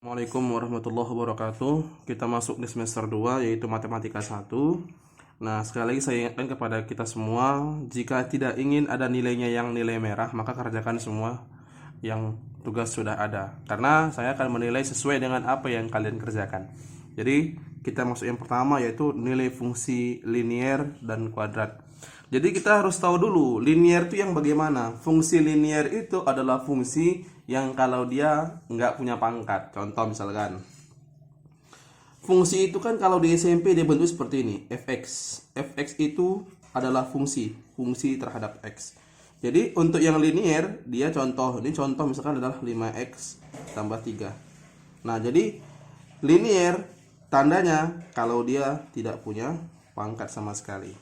Assalamualaikum warahmatullahi wabarakatuh. Kita masuk di semester 2 yaitu Matematika 1. Nah, sekali lagi saya ingatkan kepada kita semua, jika tidak ingin ada nilainya yang nilai merah, maka kerjakan semua yang tugas sudah ada. Karena saya akan menilai sesuai dengan apa yang kalian kerjakan. Jadi, kita masuk yang pertama yaitu nilai fungsi linier dan kuadrat. Jadi kita harus tahu dulu linier itu yang bagaimana. Fungsi linier itu adalah fungsi yang kalau dia nggak punya pangkat. Contoh misalkan, fungsi itu kan kalau di SMP dia bentuk seperti ini, fx. Fx itu adalah fungsi terhadap x. Jadi untuk yang linier, dia contoh misalkan adalah 5x tambah 3. Nah, jadi linier tandanya kalau dia tidak punya pangkat sama sekali.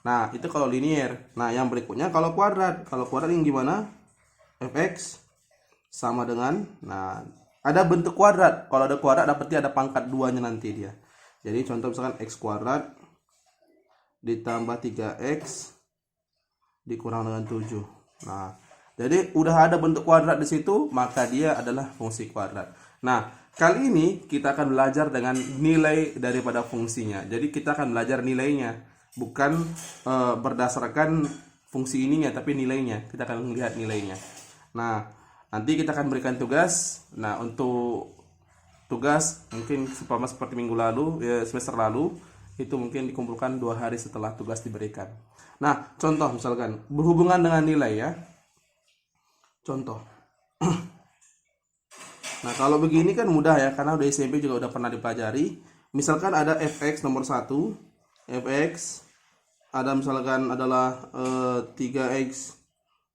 Nah, itu kalau linier. Nah, yang berikutnya kalau kuadrat. Kalau kuadrat yang gimana? Fx sama dengan, nah, ada bentuk kuadrat. Kalau ada kuadrat berarti ada pangkat 2-nya nanti dia. Jadi contoh misalkan x kuadrat ditambah 3x dikurang dengan 7. Nah, jadi udah ada bentuk kuadrat di situ, maka dia adalah fungsi kuadrat. Nah, kali ini kita akan belajar dengan nilai daripada fungsinya. Jadi kita akan belajar nilainya, bukan berdasarkan fungsi ininya, tapi nilainya. Kita akan melihat nilainya. Nah, nanti kita akan berikan tugas. Nah, untuk tugas mungkin seperti minggu lalu, semester lalu, itu mungkin dikumpulkan 2 hari setelah tugas diberikan. Nah, contoh misalkan berhubungan dengan nilai ya. Contoh. Nah, kalau begini kan mudah ya, karena udah SMP juga udah pernah dipelajari. Misalkan ada fx nomor 1, fx ada misalkan adalah 3x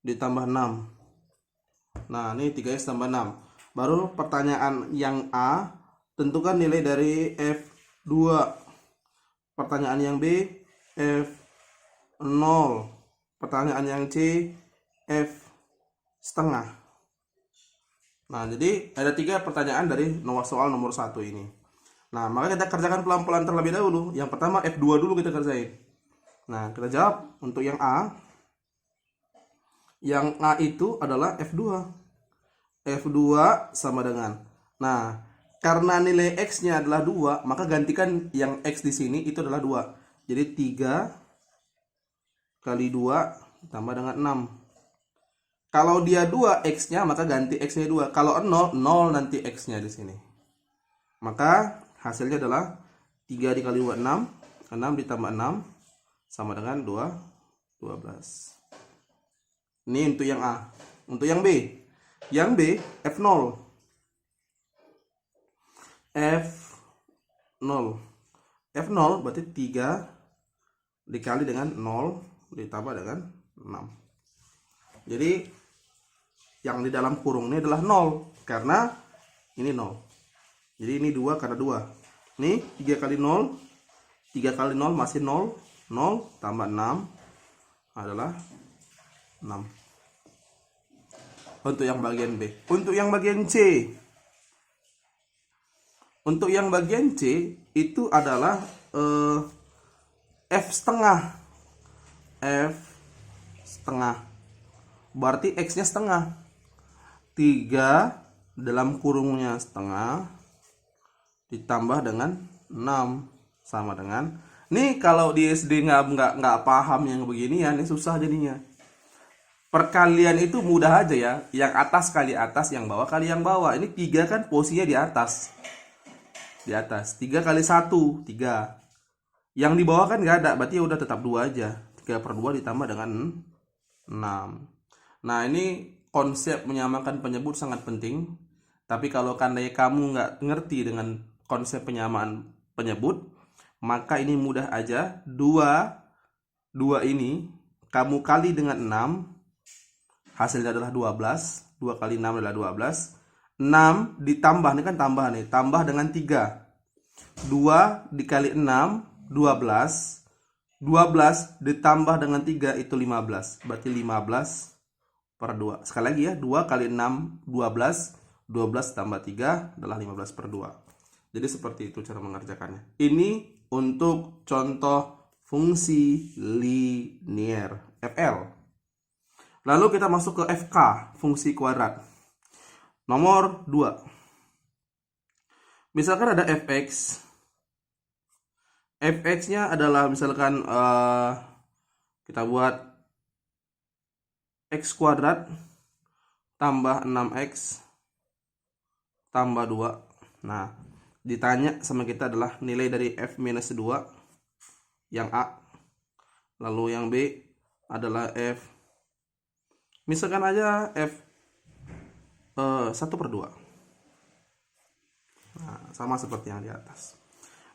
ditambah 6. Nah, ini 3x tambah 6. Baru pertanyaan yang A, tentukan nilai dari F2. Pertanyaan yang B, F0. Pertanyaan yang C, F setengah. Nah, jadi ada 3 pertanyaan dari soal nomor 1 ini. Nah, maka kita kerjakan pelan-pelan terlebih dahulu. Yang pertama F2 dulu kita kerjain. Nah, kita jawab untuk yang A. Yang A itu adalah F2. F2 sama dengan. Nah, karena nilai X-nya adalah 2, maka gantikan yang X di sini itu adalah 2. Jadi 3 kali 2 tambah dengan 6. Kalau dia 2 X-nya, maka ganti X-nya 2. Kalau 0, 0 nanti X-nya di sini. Maka hasilnya adalah 3 dikali 2, 6. 6 ditambah 6 sama dengan 12. Ini untuk yang A. Untuk yang B. Yang B, F0. F0. F0 berarti 3 dikali dengan 0 ditambah dengan 6. Jadi yang di dalam kurung ini adalah 0 karena ini 0. Jadi ini 2 karena 2. Ini 3 kali 0. 3 kali 0 masih 0. 0 tambah 6 adalah 6. Untuk yang bagian B. Untuk yang bagian C. Untuk yang bagian C itu adalah F setengah. F setengah. Berarti X-nya setengah. 3 dalam kurungnya setengah ditambah dengan 6 sama dengan. Nih kalau di SD nggak paham yang beginian, ini susah jadinya. Perkalian itu mudah aja ya. Yang atas kali atas, yang bawah kali yang bawah. Ini 3 kan posisinya di atas. Di atas. 3 kali 1, 3. Yang di bawah kan nggak ada, berarti ya udah tetap 2 aja. 3/2 ditambah dengan 6. Nah, ini konsep menyamakan penyebut sangat penting. Tapi kalau kamu nggak ngerti dengan konsep penyamaan penyebut, maka ini mudah aja. 2 ini kamu kali dengan 6, hasilnya adalah 12. 2 kali 6 adalah 12. 6 ditambah, ini kan tambah nih, tambah dengan 3. 2 dikali 6, 12. 12 ditambah dengan 3 itu 15. Berarti 15/2. Sekali lagi ya, 2 kali 6, 12. 12 tambah 3 adalah 15/2. Jadi seperti itu cara mengerjakannya. Ini untuk contoh fungsi linier, FL. Lalu kita masuk ke FK, fungsi kuadrat. Nomor 2. Misalkan ada fx. Fx-nya adalah misalkan kita buat x kuadrat tambah 6x tambah 2. Nah, ditanya sama kita adalah nilai dari f minus 2 yang A. Lalu yang B adalah f, misalkan aja f 1/2. Nah, sama seperti yang di atas.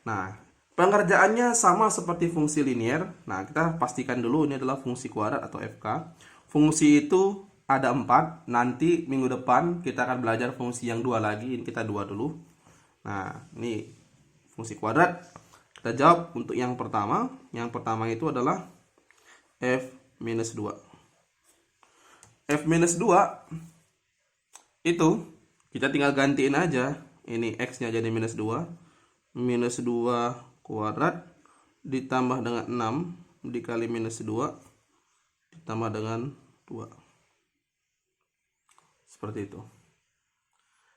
Nah, pengerjaannya sama seperti fungsi linier. Nah, kita pastikan dulu ini adalah fungsi kuadrat atau FK. Fungsi itu ada 4. Nanti minggu depan kita akan belajar fungsi yang 2 lagi. Ini kita 2 dulu. Nah, ini fungsi kuadrat. Kita jawab untuk yang pertama. Yang pertama itu adalah f minus 2. F minus 2 itu kita tinggal gantiin aja. Ini x-nya jadi minus 2. Minus 2 kuadrat ditambah dengan 6 dikali minus 2 ditambah dengan 2. Seperti itu.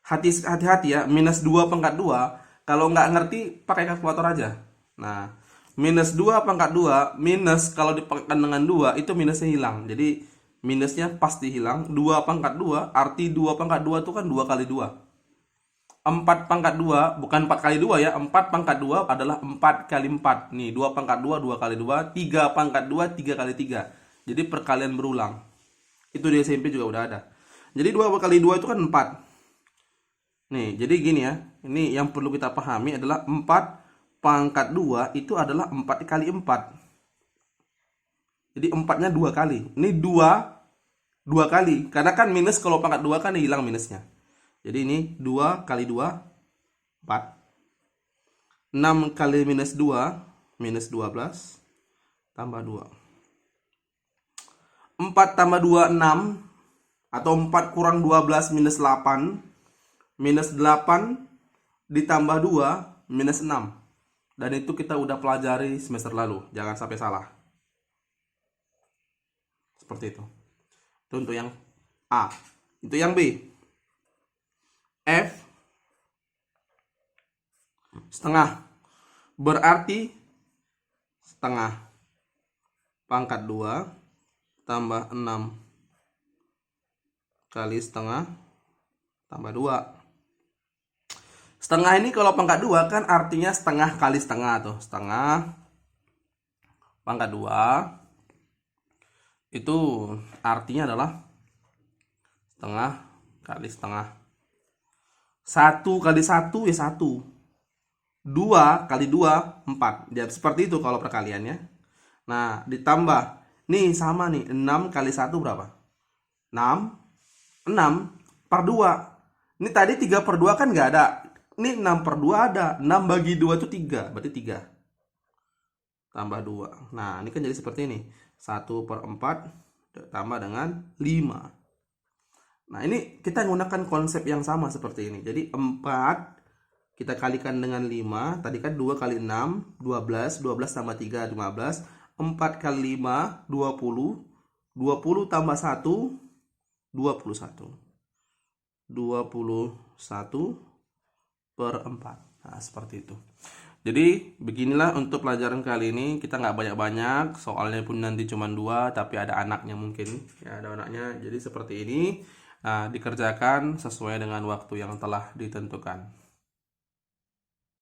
Hati-hati ya, minus 2 pangkat 2. Kalau nggak ngerti, pakai kalkulator aja. Nah, minus 2 pangkat 2, minus kalau dipangkatkan dengan 2, itu minusnya hilang. Jadi, minusnya pasti hilang. 2 pangkat 2, arti 2 pangkat 2 itu kan 2 kali 2. 4 pangkat 2, bukan 4 kali 2 ya. 4 pangkat 2 adalah 4 kali 4. Nih, 2 pangkat 2, 2 kali 2. 3 pangkat 2, 3 kali 3. Jadi, perkalian berulang. Itu di SMP juga udah ada. Jadi, 2 kali 2 itu kan 4. Nih, jadi gini ya. Ini yang perlu kita pahami adalah 4 pangkat 2 itu adalah 4 kali 4. Jadi 4-nya 2 kali. Ini 2 kali. Karena kan minus kalau pangkat 2 kan hilang minusnya. Jadi ini 2 kali 2, 4. 6 kali minus 2, minus 12. Tambah 2. 4 tambah 2, 6. Atau 4 kurang 12 minus 8. Minus 8 ditambah 2, minus 6. Dan itu kita udah pelajari semester lalu. Jangan sampai salah. Seperti itu. Itu untuk yang A. Itu yang B. F setengah. Berarti setengah pangkat 2 tambah 6 kali setengah tambah 2. Setengah ini kalau pangkat 2 kan artinya setengah kali setengah tuh. Setengah pangkat 2 itu artinya adalah setengah kali setengah. 1 kali 1 ya 1. 2 kali 2, 4. Jadi seperti itu kalau perkaliannya. Nah, ditambah. Nih sama nih, 6 kali 1 berapa? 6. 6 per 2. Ini tadi 3 per 2 kan nggak ada. Ini 6 per 2 ada. 6 bagi 2 itu 3. Berarti 3. Tambah 2. Nah, ini kan jadi seperti ini. 1 per 4 tambah dengan 5. Nah, ini kita menggunakan konsep yang sama seperti ini. Jadi 4 kita kalikan dengan 5. Tadi kan 2 kali 6, 12. 12 tambah 3, 15. 4 kali 5, 20. 20 tambah 1, 21. 21 per 4. Nah, seperti itu. Jadi, beginilah untuk pelajaran kali ini. Kita nggak banyak-banyak. Soalnya pun nanti cuma 2, tapi ada anaknya mungkin. Ya, ada anaknya. Jadi, seperti ini. Nah, dikerjakan sesuai dengan waktu yang telah ditentukan.